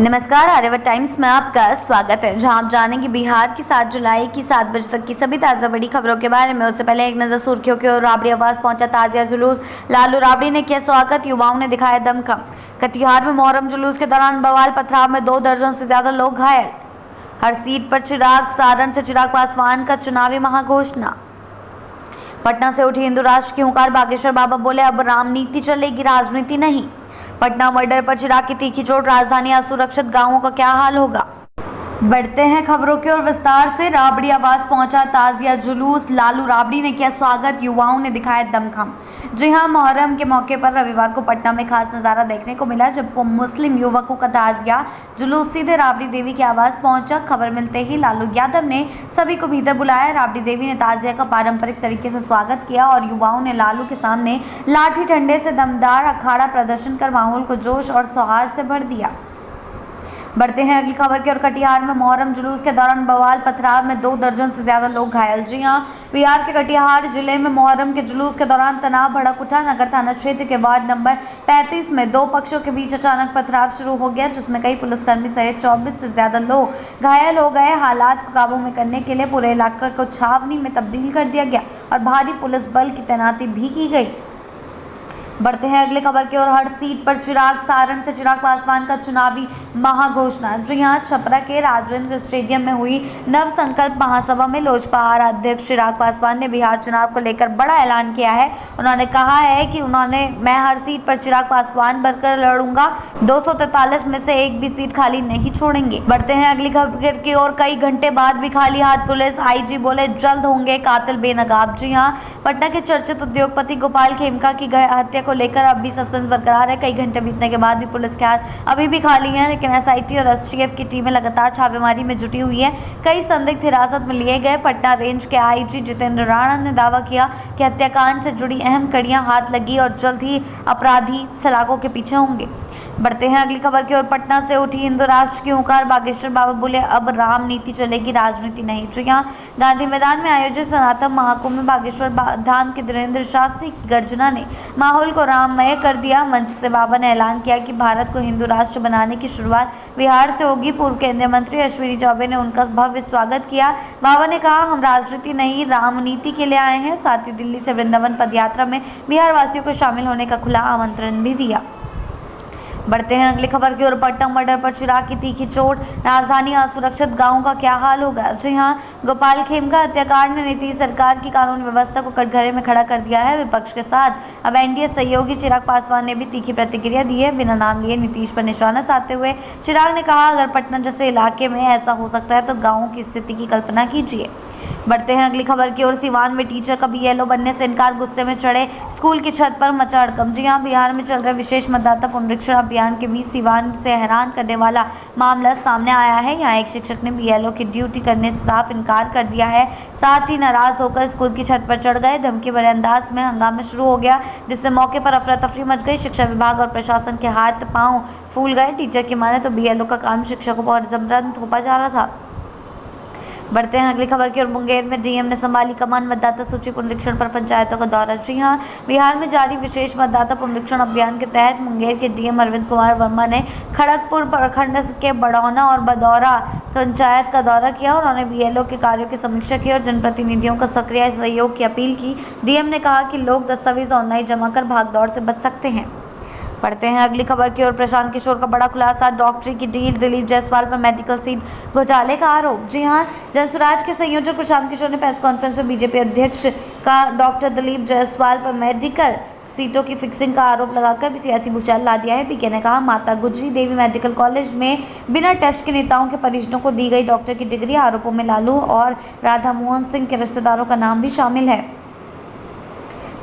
नमस्कार, आर्यवर्त टाइम्स में आपका स्वागत है, जहां आप जानेंगे बिहार की 7 जुलाई की 7 बजे तक की सभी ताज़ा बड़ी खबरों के बारे में। उससे पहले एक नजर सुर्खियों की ओर। राबड़ी आवास पहुंचा ताजिया जुलूस, लालू राबड़ी ने किया स्वागत, युवाओं ने दिखाया दमखम। कटिहार में मोहर्रम जुलूस के दौरान बवाल, पथराव में 2 दर्जन से ज्यादा लोग घायल। हर सीट पर चिराग, सारण से चिराग पासवान का चुनावी महाघोषणा। पटना से उठी हिंदू राष्ट्र की हुंकार, बागेश्वर बाबा बोले अब रामनीति चलेगी, राजनीति नहीं। पटना मर्डर पर चिराग की तीखी चोट, राजधानी असुरक्षित, गांवों का क्या हाल होगा। बढ़ते हैं खबरों की ओर विस्तार से। राबड़ी आवास पहुंचा ताजिया जुलूस, लालू राबड़ी ने किया स्वागत, युवाओं ने दिखाया दमखम। जी हां, मुहर्रम के मौके पर रविवार को पटना में खास नज़ारा देखने को मिला, जब मुस्लिम युवकों का ताजिया जुलूस सीधे राबड़ी देवी के आवास पहुंचा। खबर मिलते ही लालू यादव ने सभी को भीतर बुलाया। राबड़ी देवी ने ताजिया का पारंपरिक तरीके से स्वागत किया और युवाओं ने लालू के सामने लाठी डंडे से दमदार अखाड़ा प्रदर्शन कर माहौल को जोश और सौहार्द से भर दिया। बढ़ते हैं अगली खबर की ओर। कटिहार में मोहर्रम जुलूस के दौरान बवाल, पथराव में 2 दर्जन से ज्यादा लोग घायल। जी हां, बिहार के कटिहार जिले में मोहर्रम के जुलूस के दौरान तनाव भड़क उठा। नगर थाना क्षेत्र के वार्ड नंबर 35 में 2 पक्षों के बीच अचानक पथराव शुरू हो गया, जिसमें कई पुलिसकर्मी सहित 24 से ज्यादा लोग घायल हो गए। हालात को काबू में करने के लिए पूरे इलाके को छावनी में तब्दील कर दिया गया और भारी पुलिस बल की तैनाती भी की गई। बढ़ते हैं अगली खबर की ओर। हर सीट पर चिराग, सारण से चिराग पासवान का चुनावी महाघोषणा। जी हां, छपरा के राजेंद्र स्टेडियम में हुई नव संकल्प महासभा में लोजपा अध्यक्ष चिराग पासवान ने बिहार चुनाव को लेकर बड़ा ऐलान किया है। उन्होंने कहा है कि मैं हर सीट पर चिराग पासवान बनकर लड़ूंगा, 243 में से एक भी सीट खाली नहीं छोड़ेंगे। बढ़ते हैं अगली खबर की ओर। कई घंटे बाद भी खाली हाथ पुलिस, आईजी बोले जल्द होंगे कातिल बेनकाब। जी हां, पटना के चर्चित उद्योगपति गोपाल खेमका की हत्या को लेकर अब भी सस्पेंस बरकरार है। कई घंटे बीतने के बाद भी पुलिस के हाथ अभी भी खाली हैं, लेकिन एसआईटी और एसटीएफ की टीमें लगातार छापेमारी में जुटी हुई है। कई संदिग्ध हिरासत में लिए गए। पटना रेंज के आईजी जितेंद्र राणा ने दावा किया कि हत्याकांड से जुड़ी अहम कड़ियां हाथ लगी और जल्द ही अपराधी सलाखों के पीछे होंगे। बढ़ते हैं अगली खबर की ओर। पटना से उठी हिंदू राष्ट्र की हुंकार, बागेश्वर बाबा बोले अब रामनीति चलेगी, राजनीति नहीं। जी हां, गांधी मैदान में आयोजित सनातन महाकुंभ में बागेश्वर धाम के धीरेन्द्र शास्त्री की गर्जना ने माहौल को राममय कर दिया। मंच से बाबा ने ऐलान किया कि भारत को हिंदू राष्ट्र बनाने की शुरुआत बिहार से होगी। पूर्व केंद्रीय मंत्री अश्विनी चौबे ने उनका भव्य स्वागत किया। बाबा ने कहा हम राजनीति नहीं रामनीति के लिए आए हैं। साथ ही दिल्ली से वृंदावन पदयात्रा में बिहार वासियों को शामिल होने का खुला आमंत्रण भी दिया। बढ़ते हैं अगली खबर की ओर। पटना मर्डर पर चिराग की तीखी चोट, राजधानी असुरक्षित, गांवों का क्या हाल होगा। जी हां, गोपाल खेमका हत्याकांड ने नीतीश सरकार की कानून व्यवस्था को कटघरे में खड़ा कर दिया है। विपक्ष के साथ अब एनडीए सहयोगी चिराग पासवान ने भी तीखी प्रतिक्रिया दी है। बिना नाम लिए नीतीश पर निशाना साधते हुए चिराग ने कहा अगर पटना जैसे इलाके में ऐसा हो सकता है तो गाँवों की स्थिति की कल्पना कीजिए। बढ़ते हैं अगली खबर की ओर। सिवान में टीचर का बीएलओ बनने से इनकार, गुस्से में चढ़े स्कूल की छत पर मचा हड़कंप। जी हां, बिहार में चल रहे विशेष मतदाता पुनरीक्षण अभियान के बीच सिवान से हैरान करने वाला मामला सामने आया है। यहाँ एक शिक्षक ने बीएलओ की ड्यूटी करने से साफ इनकार कर दिया है। साथ ही नाराज होकर स्कूल की छत पर चढ़ गए। धमकी भरे अंदाज में हंगामा शुरू हो गया, जिससे मौके पर अफरा तफरी मच गई। शिक्षा विभाग और प्रशासन के हाथ पांव फूल गए। टीचर की माने तो बीएलओ का काम शिक्षकों पर जबरन थोपा जा रहा था। बढ़ते हैं अगली खबर की ओर। मुंगेर में डीएम ने संभाली कमान, मतदाता सूची पुनरीक्षण पर पंचायतों का दौरा। जी हां, बिहार में जारी विशेष मतदाता पुनरीक्षण अभियान के तहत मुंगेर के डीएम अरविंद कुमार वर्मा ने खड़गपुर प्रखंड के बड़ौना और बदौरा पंचायत का दौरा किया। उन्होंने बीएलओ के कार्यों की समीक्षा की और जनप्रतिनिधियों का सक्रिय सहयोग की अपील की। डीएम ने कहा कि लोग दस्तावेज ऑनलाइन जमा कर भागदौड़ से बच सकते हैं। पढ़ते हैं अगली खबर की ओर। प्रशांत किशोर का बड़ा खुलासा, डॉक्टरी की डील, दिलीप जायसवाल पर मेडिकल सीट घोटाले का आरोप। जी हां, जनसुराज के संयोजक प्रशांत किशोर ने प्रेस कॉन्फ्रेंस में बीजेपी अध्यक्ष का डॉक्टर दिलीप जायसवाल पर मेडिकल सीटों की फिक्सिंग का आरोप लगाकर भी सियासी भूचाल ला दिया है। पीके ने कहा माता गुजरी देवी मेडिकल कॉलेज में बिना टेस्ट के नेताओं के परिजनों को दी गई डॉक्टर की डिग्री। आरोपों में लालू और राधा मोहन सिंह के रिश्तेदारों का नाम भी शामिल है।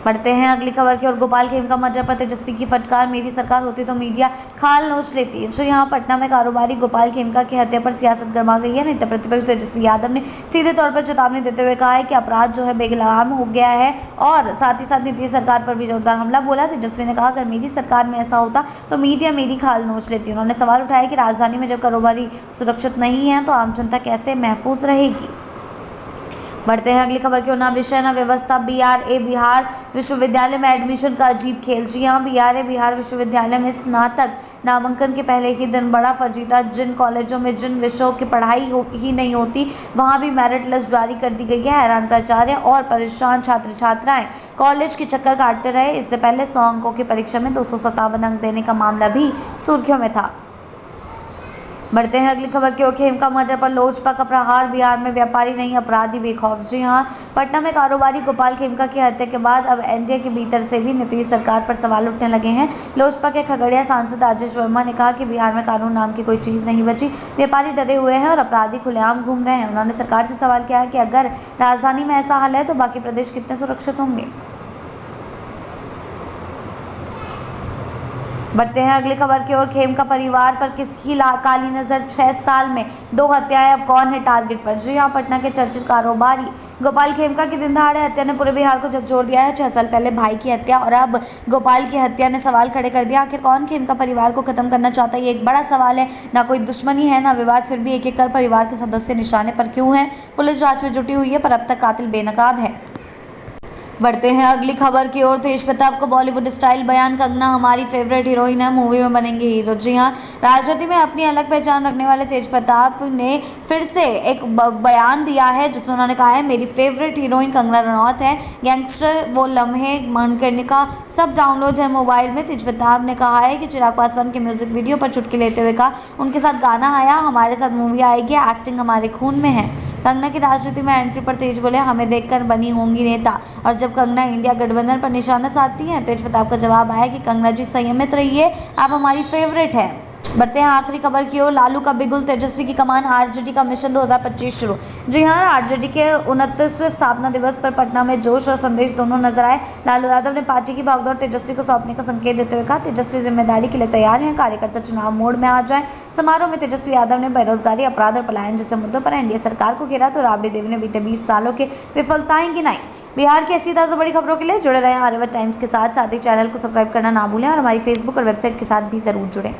बढ़ते हैं अगली खबर की ओर। गोपाल खेमका मर्डर पर तेजस्वी की फटकार, मेरी सरकार होती तो मीडिया खाल नोच लेती। तो यहाँ पटना में कारोबारी गोपाल खेमका की हत्या पर सियासत गर्मा गई है। नेता प्रतिपक्ष तेजस्वी यादव ने सीधे तौर पर चेतावनी देते हुए कहा है कि अपराध जो है बेलगाम हो गया है और साथ ही साथ नीतीश सरकार पर भी जोरदार हमला बोला। तेजस्वी ने कहा अगर मेरी सरकार में ऐसा होता तो मीडिया मेरी खाल नोच लेती। उन्होंने सवाल उठाया कि राजधानी में जब कारोबारी सुरक्षित नहीं है तो आम जनता कैसे महफूज रहेगी। बढ़ते हैं अगली खबर की ओर। ना विषय न व्यवस्था, BRA बिहार विश्वविद्यालय में एडमिशन का अजीब खेल। जी हाँ, BRA बिहार विश्वविद्यालय में स्नातक नामांकन के पहले ही दिन बड़ा फजीता। जिन कॉलेजों में जिन विषयों की पढ़ाई ही नहीं होती वहां भी मेरिट लिस्ट जारी कर दी गई है। हैरान प्राचार्य और परेशान छात्र छात्राएं कॉलेज के चक्कर काटते रहे। इससे पहले 100 अंकों की परीक्षा में 257 अंक देने का मामला भी सुर्खियों में था। बढ़ते हैं अगली खबर की ओर। खेमका मजहर पर लोजपा का प्रहार, बिहार में व्यापारी नहीं अपराधी बेखौफ। जी हां, पटना में कारोबारी गोपाल खेमका की हत्या के बाद अब एनडीए के भीतर से भी नीतीश सरकार पर सवाल उठने लगे हैं। लोजपा के खगड़िया सांसद राजेश वर्मा ने कहा कि बिहार में कानून नाम की कोई चीज़ नहीं बची, व्यापारी डरे हुए हैं और अपराधी खुलेआम घूम रहे हैं। उन्होंने सरकार से सवाल किया कि अगर राजधानी में ऐसा हाल है तो बाकी प्रदेश कितने सुरक्षित होंगे। बढ़ते हैं अगली खबर की ओर। खेमका परिवार पर किसकी काली नज़र, 6 साल में 2 हत्याएं, अब कौन है टारगेट पर। जी हाँ, पटना के चर्चित कारोबारी गोपाल खेमका की दिन दहाड़े हत्या ने पूरे बिहार को झकझोर दिया है। 6 साल पहले भाई की हत्या और अब गोपाल की हत्या ने सवाल खड़े कर दिया। आखिर कौन खेमका परिवार को खत्म करना चाहता है, ये एक बड़ा सवाल है। ना कोई दुश्मनी है ना विवाद, फिर भी एक एक कर परिवार के सदस्य निशाने पर क्यों हैं। पुलिस जाँच में जुटी हुई है पर अब तक कातिल बेनकाब है। बढ़ते हैं अगली खबर की ओर। तेज प्रताप को बॉलीवुड स्टाइल बयान, कंगना हमारी फेवरेट हीरोइन है, मूवी में बनेंगे हीरो। जी हाँ, राजनीति में अपनी अलग पहचान रखने वाले तेज प्रताप ने फिर से एक बयान दिया है जिसमें उन्होंने कहा है मेरी फेवरेट हीरोइन कंगना रनौत है। गैंगस्टर, वो लम्हे, मणिकर्णिका सब डाउनलोड है मोबाइल में। तेज प्रताप ने कहा है कि चिराग पासवान के म्यूजिक वीडियो पर चुटकी लेते हुए कहा उनके साथ गाना आया, हमारे साथ मूवी आएगी, एक्टिंग हमारे खून में है। कंगना की राजनीति में एंट्री पर तेज बोले हमें देखकर बनी होंगी नेता। और जब कंगना इंडिया गठबंधन पर निशाना साधती हैं, तेज प्रताप का जवाब आया कि कंगना जी संयमित रहिए, आप हमारी फेवरेट है। बढ़ते हैं आखिरी खबर की ओर। लालू का बिगुल, तेजस्वी की कमान, आरजेडी का मिशन 2025 शुरू। जी हाँ, आरजेडी के 29वें स्थापना दिवस पर पटना में जोश और संदेश दोनों नजर आए। लालू यादव ने पार्टी की भागदौड़ तेजस्वी को सौंपने का संकेत देते हुए कहा तेजस्वी जिम्मेदारी के लिए तैयार हैं, कार्यकर्ता चुनाव मोड में आ जाए। समारोह में तेजस्वी यादव ने बेरोजगारी, अपराध और पलायन जैसे मुद्दों पर एनडीए सरकार को घेरा तो राबड़ी देवी ने बीते 20 सालों के विफलताएं गिनाई। बिहार की ऐसी ताज़ा बड़ी खबरों के लिए जुड़े रहें आर्यावर्त टाइम्स के साथ ही चैनल को सब्सक्राइब करना ना भूलें और हमारी फेसबुक और वेबसाइट के साथ भी जरूर जुड़ें।